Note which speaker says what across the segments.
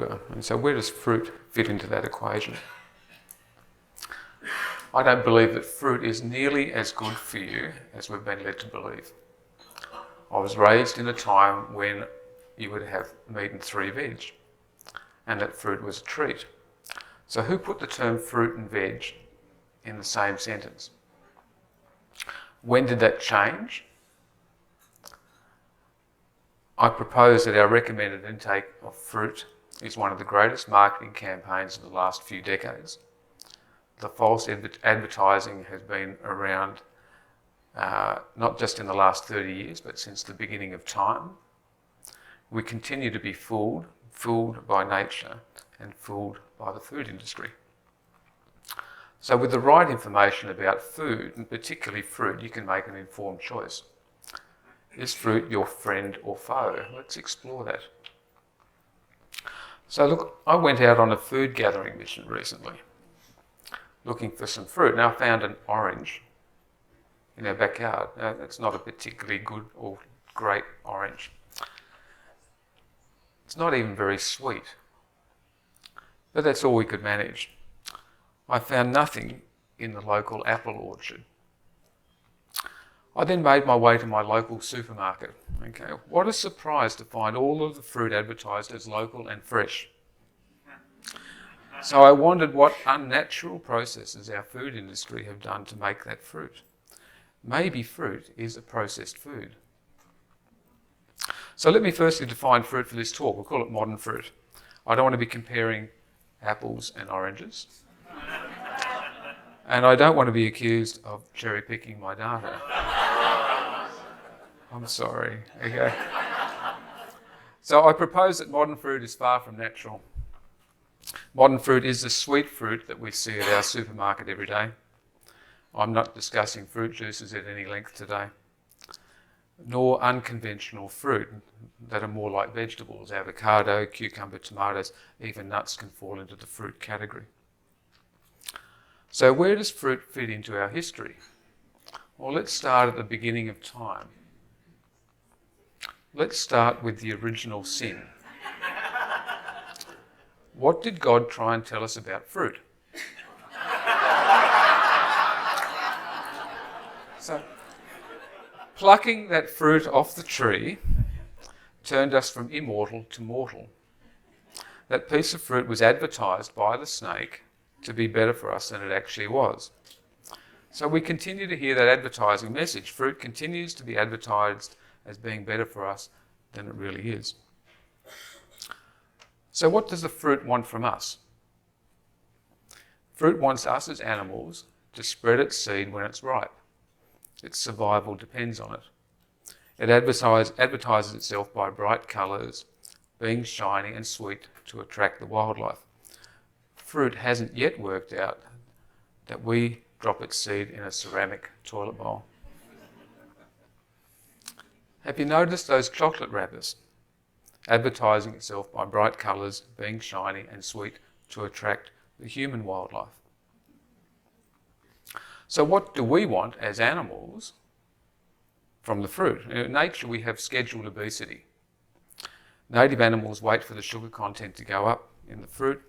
Speaker 1: sugar. And so where does fruit fit into that equation? I don't believe that fruit is nearly as good for you as we've been led to believe. I was raised in a time when you would have meat and 3 veg, and that fruit was a treat. So who put the term fruit and veg in the same sentence? When did that change? I propose that our recommended intake of fruit is one of the greatest marketing campaigns of the last few decades. The false advertising has been around not just in the last 30 years, but since the beginning of time. We continue to be fooled by nature and fooled by the food industry. So with the right information about food, and particularly fruit, you can make an informed choice. Is fruit your friend or foe? Let's explore that. So look, I went out on a food gathering mission recently, looking for some fruit. Now I found an orange in our backyard. Now, it's not a particularly good or great orange. It's not even very sweet, but that's all we could manage. I found nothing in the local apple orchard. I then made my way to my local supermarket. Okay, what a surprise to find all of the fruit advertised as local and fresh. So I wondered what unnatural processes our food industry have done to make that fruit. Maybe fruit is a processed food. So let me firstly define fruit for this talk. We'll call it modern fruit. I don't want to be comparing apples and oranges. And I don't want to be accused of cherry picking my data. I'm sorry. Okay. So I propose that modern fruit is far from natural. Modern fruit is the sweet fruit that we see at our supermarket every day. I'm not discussing fruit juices at any length today, nor unconventional fruit that are more like vegetables. Avocado, cucumber, tomatoes, even nuts can fall into the fruit category. So where does fruit fit into our history? Well, let's start at the beginning of time. Let's start with the original sin. What did God try and tell us about fruit? So, plucking that fruit off the tree turned us from immortal to mortal. That piece of fruit was advertised by the snake to be better for us than it actually was. So we continue to hear that advertising message. Fruit continues to be advertised as being better for us than it really is. So what does the fruit want from us? Fruit wants us as animals to spread its seed when it's ripe. Its survival depends on it. It advertises itself by bright colours, being shiny and sweet to attract the wildlife. Fruit hasn't yet worked out that we drop its seed in a ceramic toilet bowl. Have you noticed those chocolate wrappers advertising itself by bright colours, being shiny and sweet to attract the human wildlife? So what do we want as animals from the fruit? In nature we have scheduled obesity. Native animals wait for the sugar content to go up in the fruit.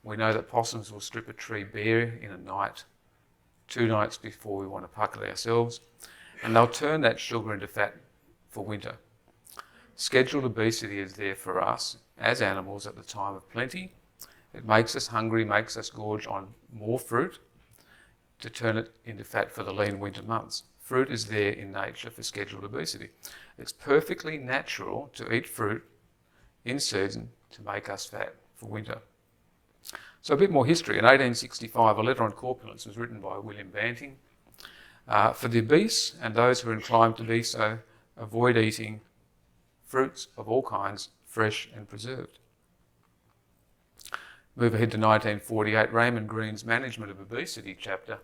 Speaker 1: We know that possums will strip a tree bare in a night, 2 nights before we want to puck it ourselves, and they'll turn that sugar into fat for winter. Scheduled obesity is there for us as animals at the time of plenty. It makes us hungry, makes us gorge on more fruit to turn it into fat for the lean winter months. Fruit is there in nature for scheduled obesity. It's perfectly natural to eat fruit in season to make us fat for winter. So a bit more history. In 1865, a letter on corpulence was written by William Banting. For the obese and those who are inclined to be so, avoid eating fruits of all kinds, fresh and preserved. Move ahead to 1948, Raymond Green's Management of Obesity chapter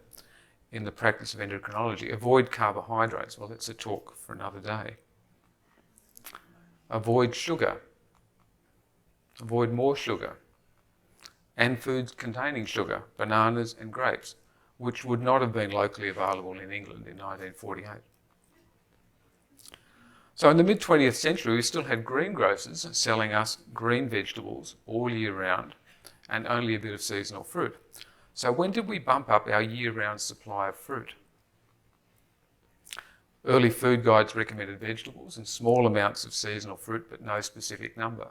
Speaker 1: in the Practice of Endocrinology. Avoid carbohydrates. Well, that's a talk for another day. Avoid sugar. Avoid more sugar. And foods containing sugar, bananas and grapes, which would not have been locally available in England in 1948. So in the mid-20th century, we still had greengrocers selling us green vegetables all year round and only a bit of seasonal fruit. So when did we bump up our year-round supply of fruit? Early food guides recommended vegetables and small amounts of seasonal fruit, but no specific number.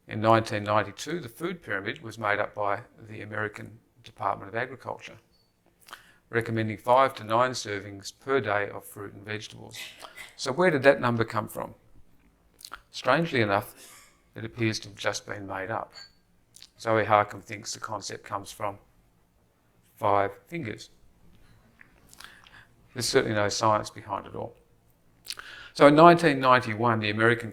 Speaker 1: In 1992, the food pyramid was made up by the American Department of Agriculture, recommending 5 to 9 servings per day of fruit and vegetables. So where did that number come from? Strangely enough, it appears to have just been made up. Zoe Harcum thinks the concept comes from 5 fingers. There's certainly no science behind it all. So in 1991, the American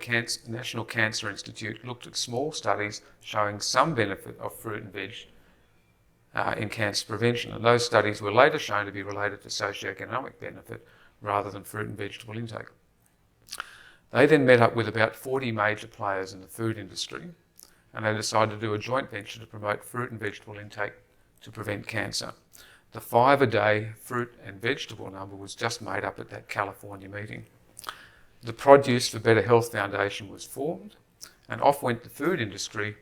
Speaker 1: National Cancer Institute looked at small studies showing some benefit of fruit and veg in cancer prevention, and those studies were later shown to be related to socioeconomic benefit rather than fruit and vegetable intake. They then met up with about 40 major players in the food industry, and they decided to do a joint venture to promote fruit and vegetable intake to prevent cancer. The 5-a-day fruit and vegetable number was just made up at that California meeting. The Produce for Better Health Foundation was formed, and off went the food industry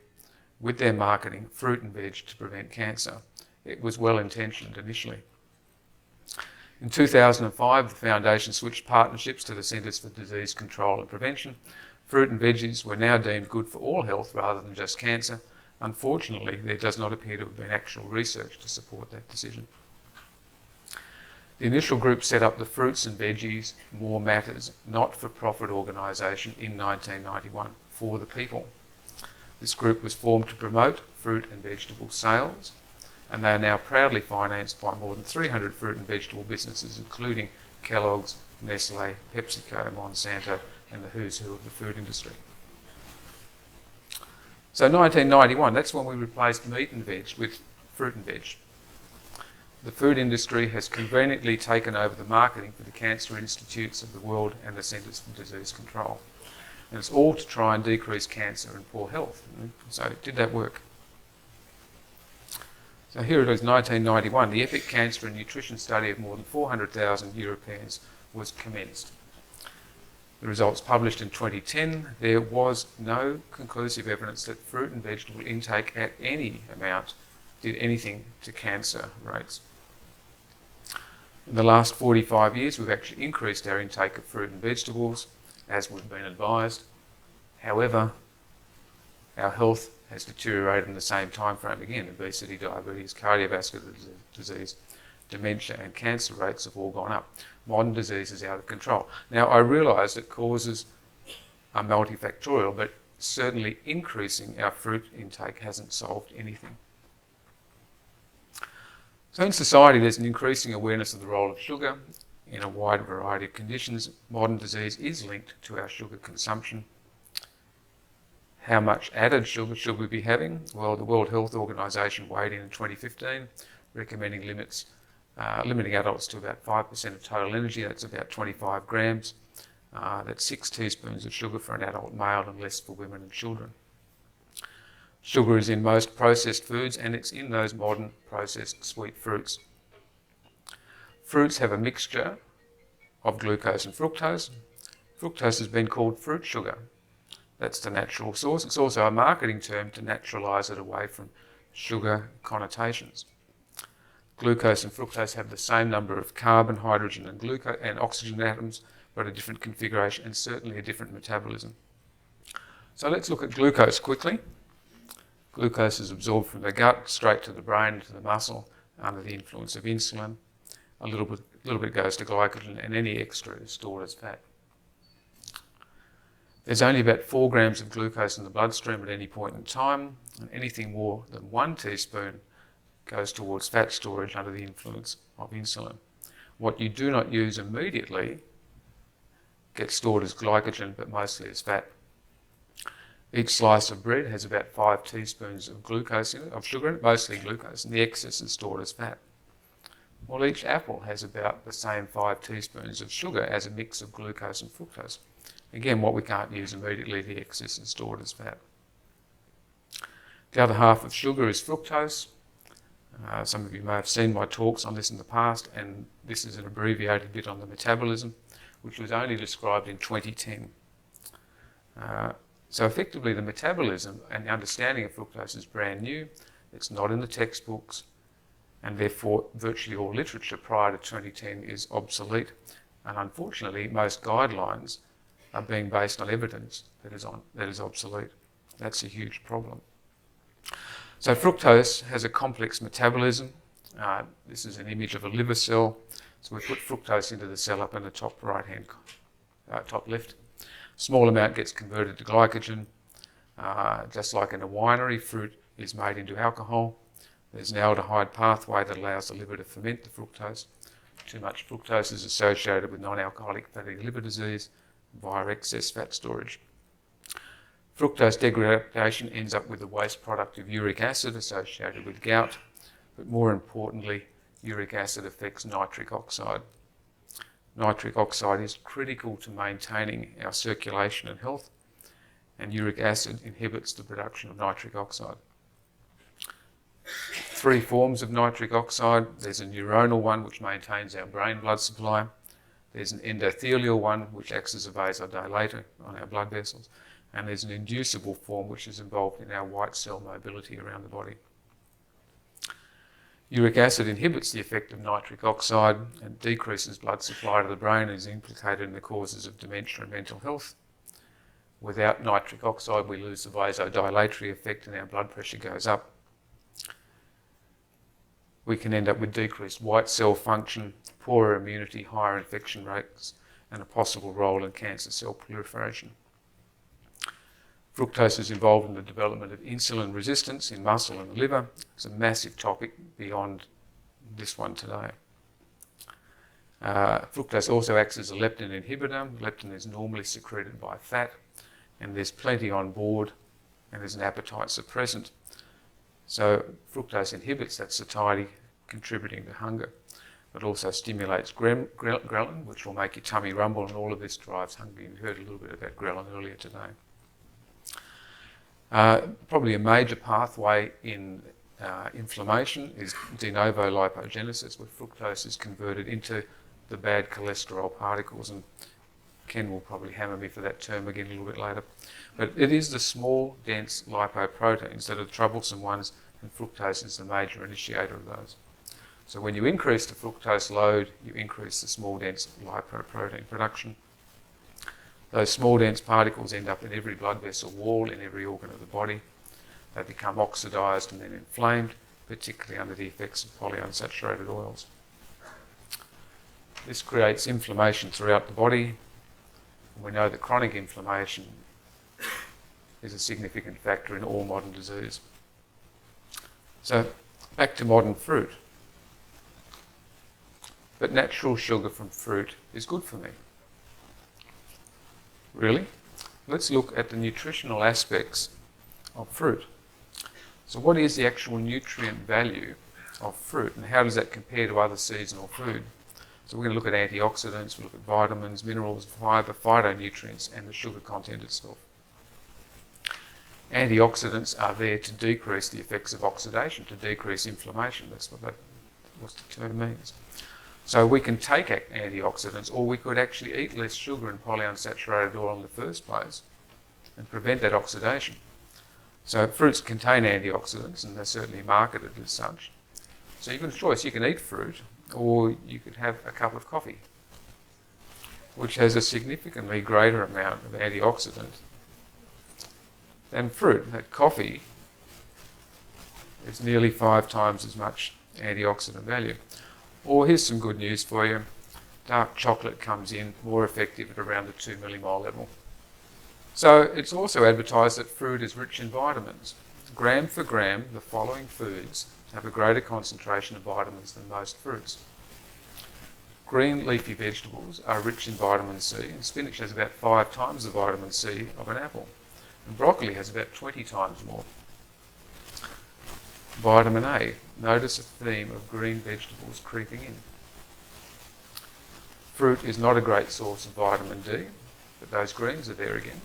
Speaker 1: with their marketing, fruit and veg to prevent cancer. It was well-intentioned initially. In 2005, the foundation switched partnerships to the Centres for Disease Control and Prevention. Fruit and veggies were now deemed good for all health rather than just cancer. Unfortunately, there does not appear to have been actual research to support that decision. The initial group set up the Fruits and Veggies More Matters not-for-profit organisation in 1991 for the people. This group was formed to promote fruit and vegetable sales, and they are now proudly financed by more than 300 fruit and vegetable businesses, including Kellogg's, Nestle, PepsiCo, Monsanto, and the who's who of the food industry. So 1991, that's when we replaced meat and veg with fruit and veg. The food industry has conveniently taken over the marketing for the cancer institutes of the world and the Centres for Disease Control. And it's all to try and decrease cancer and poor health. So did that work? So here it is, 1991. The EPIC Cancer and Nutrition study of more than 400,000 Europeans was commenced. The results published in 2010, there was no conclusive evidence that fruit and vegetable intake at any amount did anything to cancer rates. In the last 45 years, we've actually increased our intake of fruit and vegetables, as we've been advised. However, our health has deteriorated in the same time frame again. Obesity, diabetes, cardiovascular disease, dementia and cancer rates have all gone up. Modern disease is out of control. Now, I realise that causes are multifactorial, but certainly increasing our fruit intake hasn't solved anything. So in society, there's an increasing awareness of the role of sugar in a wide variety of conditions. Modern disease is linked to our sugar consumption. How much added sugar should we be having? Well, the World Health Organization weighed in 2015, recommending limiting adults to about 5% of total energy. That's about 25 grams. That's 6 teaspoons of sugar for an adult male and less for women and children. Sugar is in most processed foods, and it's in those modern processed sweet fruits. Fruits have a mixture of glucose and fructose. Fructose has been called fruit sugar. That's the natural source. It's also a marketing term to naturalise it away from sugar connotations. Glucose and fructose have the same number of carbon, hydrogen and glucose and oxygen atoms, but a different configuration and certainly a different metabolism. So let's look at glucose quickly. Glucose is absorbed from the gut straight to the brain and to the muscle under the influence of insulin. A little bit goes to glycogen, and any extra is stored as fat. There's only about 4 grams of glucose in the bloodstream at any point in time, and anything more than 1 teaspoon goes towards fat storage under the influence of insulin. What you do not use immediately gets stored as glycogen, but mostly as fat. Each slice of bread has about 5 teaspoons of glucose in it, of sugar in it, mostly glucose, and the excess is stored as fat. Well, each apple has about the same 5 teaspoons of sugar as a mix of glucose and fructose. Again, what we can't use immediately, the excess is stored as fat. The other half of sugar is fructose. Some of you may have seen my talks on this in the past, and this is an abbreviated bit on the metabolism. which was only described in 2010. So effectively the metabolism and the understanding of fructose is brand new. It's not in the textbooks, and therefore virtually all literature prior to 2010 is obsolete. And unfortunately, most guidelines are being based on evidence that is obsolete. That's a huge problem. So fructose has a complex metabolism. This is an image of a liver cell. So we put fructose into the cell up in the top top left. Small amount gets converted to glycogen. Just like in a winery, fruit is made into alcohol. There's an aldehyde pathway that allows the liver to ferment the fructose. Too much fructose is associated with non-alcoholic fatty liver disease via excess fat storage. Fructose degradation ends up with the waste product of uric acid associated with gout, but more importantly, uric acid affects nitric oxide. Nitric oxide is critical to maintaining our circulation and health, and uric acid inhibits the production of nitric oxide. 3 forms of nitric oxide. There's a neuronal one which maintains our brain blood supply. There's an endothelial one which acts as a vasodilator on our blood vessels. And there's an inducible form which is involved in our white cell mobility around the body. Uric acid inhibits the effect of nitric oxide and decreases blood supply to the brain and is implicated in the causes of dementia and mental health. Without nitric oxide, we lose the vasodilatory effect and our blood pressure goes up. We can end up with decreased white cell function, poorer immunity, higher infection rates, and a possible role in cancer cell proliferation. Fructose is involved in the development of insulin resistance in muscle and the liver. It's a massive topic beyond this one today. Fructose also acts as a leptin inhibitor. Leptin is normally secreted by fat, and there's plenty on board, and there's an appetite suppressant. So fructose inhibits that satiety, contributing to hunger. It also stimulates ghrelin, which will make your tummy rumble, and all of this drives hunger. You heard a little bit about ghrelin earlier today. Probably a major pathway in inflammation is de novo lipogenesis, where fructose is converted into the bad cholesterol particles, and Ken will probably hammer me for that term again a little bit later. But it is the small, dense lipoproteins that are the troublesome ones, and fructose is the major initiator of those. So when you increase the fructose load, you increase the small, dense lipoprotein production. Those small, dense particles end up in every blood vessel wall, in every organ of the body. They become oxidized and then inflamed, particularly under the effects of polyunsaturated oils. This creates inflammation throughout the body. We know that chronic inflammation is a significant factor in all modern disease. So back to modern fruit. But natural sugar from fruit is good for me. Really? Let's look at the nutritional aspects of fruit. So what is the actual nutrient value of fruit, and how does that compare to other seasonal food? So we're going to look at antioxidants, we'll look at vitamins, minerals, fibre, phytonutrients, and the sugar content itself. Antioxidants are there to decrease the effects of oxidation, to decrease inflammation. That's what the term means. So we can take antioxidants, or we could actually eat less sugar and polyunsaturated oil in the first place and prevent that oxidation. So fruits contain antioxidants, and they're certainly marketed as such. So you've got a choice. You can eat fruit, or you could have a cup of coffee, which has a significantly greater amount of antioxidant than fruit. That coffee is nearly 5 times as much antioxidant value. Or here's some good news for you. Dark chocolate comes in more effective at around the 2 millimole level. So it's also advertised that fruit is rich in vitamins. Gram for gram, the following foods have a greater concentration of vitamins than most fruits. Green leafy vegetables are rich in vitamin C, and spinach has about 5 times the vitamin C of an apple. And broccoli has about 20 times more. Vitamin A. Notice a theme of green vegetables creeping in. Fruit is not a great source of vitamin D, but those greens are there again.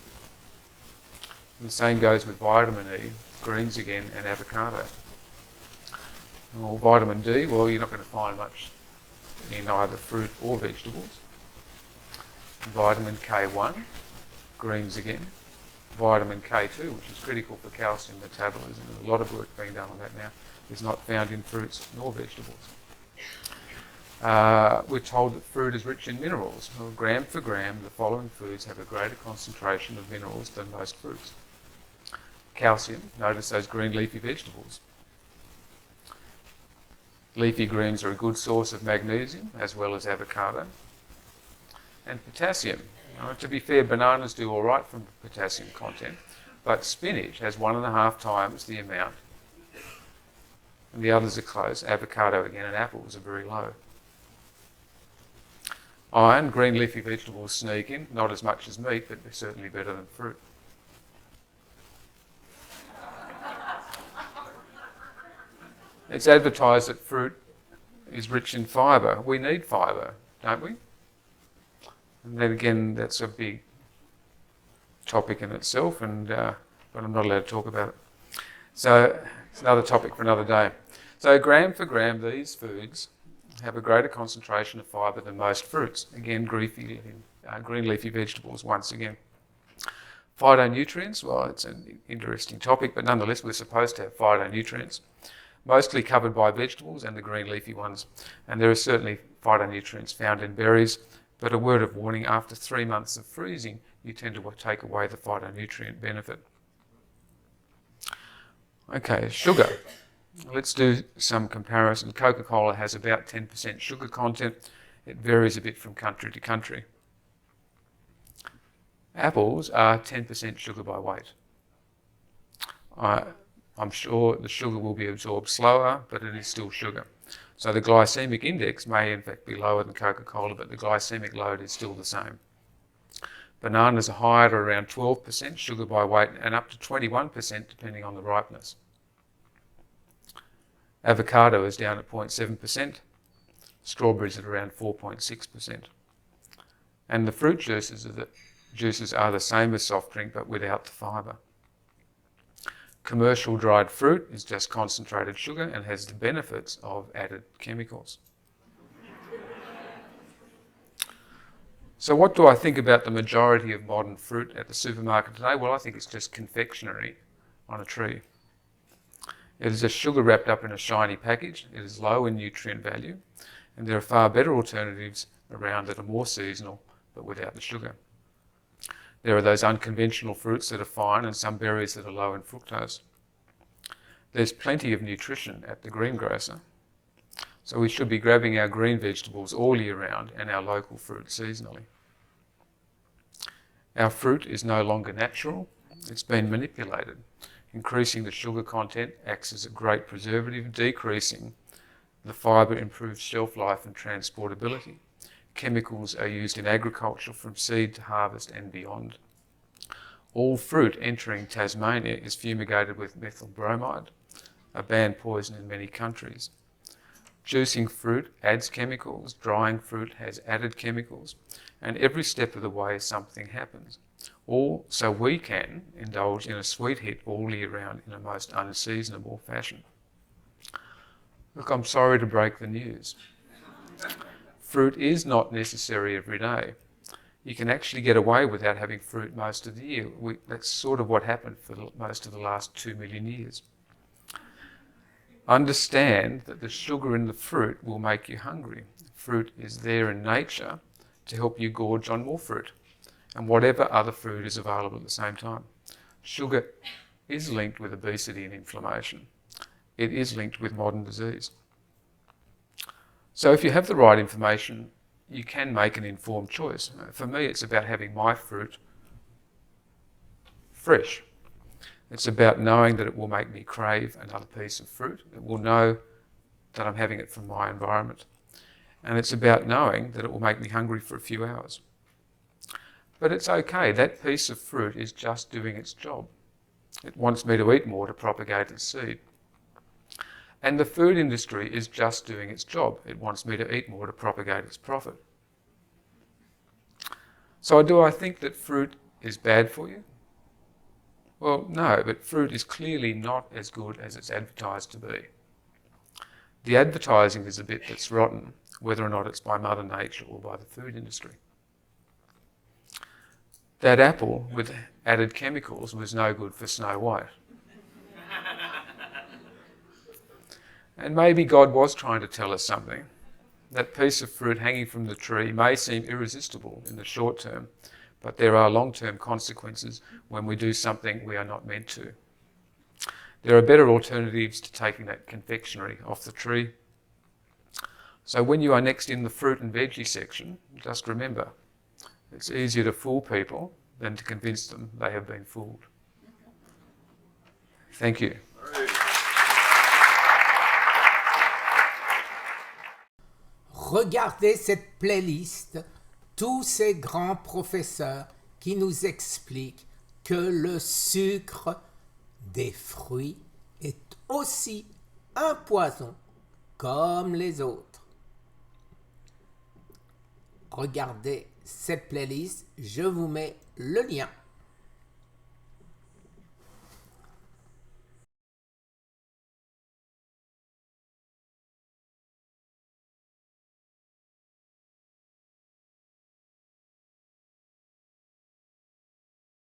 Speaker 1: And the same goes with vitamin E, greens again, and avocado. Well, vitamin D, well, you're not going to find much in either fruit or vegetables. vitamin K1, greens again, vitamin K2, which is critical for calcium metabolism. There's a lot of work being done on that now. It's not found in fruits nor vegetables. We're told that fruit is rich in minerals. Well, gram for gram, the following foods have a greater concentration of minerals than most fruits. Calcium, notice those green leafy vegetables. Leafy greens are a good source of magnesium, as well as avocado. And potassium. To be fair, bananas do all right from potassium content, but spinach has 1.5 times the amount. And the others are close. Avocado again and apples are very low. Iron, green leafy vegetables sneak in, not as much as meat, but they're certainly better than fruit. It's advertised that fruit is rich in fibre. We need fibre, don't we? And then again, that's a big topic in itself, but I'm not allowed to talk about it. So it's another topic for another day. So gram for gram, these foods have a greater concentration of fibre than most fruits. Again, green leafy vegetables once again. Phytonutrients, well, it's an interesting topic, but nonetheless, we're supposed to have phytonutrients, mostly covered by vegetables and the green leafy ones. And there are certainly phytonutrients found in berries, but a word of warning, after 3 months of freezing, you tend to take away the phytonutrient benefit. Okay, sugar. Let's do some comparison. Coca-Cola has about 10% sugar content. It varies a bit from country to country. Apples are 10% sugar by weight. I'm sure the sugar will be absorbed slower, but it is still sugar. So the glycemic index may in fact be lower than Coca-Cola, but the glycemic load is still the same. Bananas are higher at around 12% sugar by weight and up to 21% depending on the ripeness. Avocado is down at 0.7%, strawberries at around 4.6%. And the fruit juices are the same as soft drink but without the fibre. Commercial dried fruit is just concentrated sugar and has the benefits of added chemicals. So what do I think about the majority of modern fruit at the supermarket today? Well, I think it's just confectionery on a tree. It is just sugar wrapped up in a shiny package. It is low in nutrient value, and there are far better alternatives around that are more seasonal but without the sugar. There are those unconventional fruits that are fine and some berries that are low in fructose. There's plenty of nutrition at the greengrocer, so we should be grabbing our green vegetables all year round and our local fruit seasonally. Our fruit is no longer natural, it's been manipulated. Increasing the sugar content acts as a great preservative, decreasing the fibre improves shelf life and transportability. Chemicals are used in agriculture from seed to harvest and beyond. All fruit entering Tasmania is fumigated with methyl bromide, a banned poison in many countries. Juicing fruit adds chemicals, drying fruit has added chemicals, and every step of the way something happens. All so we can indulge in a sweet hit all year round in a most unseasonable fashion. Look, I'm sorry to break the news. Fruit is not necessary every day. You can actually get away without having fruit most of the year. That's sort of what happened for most of the last 2 million years. Understand that the sugar in the fruit will make you hungry. Fruit is there in nature to help you gorge on more fruit and whatever other food is available at the same time. Sugar is linked with obesity and inflammation. It is linked with modern disease. So if you have the right information, you can make an informed choice. For me, it's about having my fruit fresh. It's about knowing that it will make me crave another piece of fruit. It will know that I'm having it from my environment. And it's about knowing that it will make me hungry for a few hours. But it's okay, that piece of fruit is just doing its job. It wants me to eat more to propagate its seed. And the food industry is just doing its job. It wants me to eat more to propagate its profit. So do I think that fruit is bad for you? Well, no, but fruit is clearly not as good as it's advertised to be. The advertising is the bit that's rotten, whether or not it's by Mother Nature or by the food industry. that apple with added chemicals was no good for Snow White. And maybe God was trying to tell us something. That piece of fruit hanging from the tree may seem irresistible in the short term, but there are long-term consequences when we do something we are not meant to. There are better alternatives to taking that confectionery off the tree. So when you are next in the fruit and veggie section, just remember, it's easier to fool people than to convince them they have been fooled. Thank you.
Speaker 2: Regardez cette playlist, tous ces grands professeurs qui nous expliquent que le sucre des fruits est aussi un poison comme les autres. Regardez cette playlist, je vous mets le lien.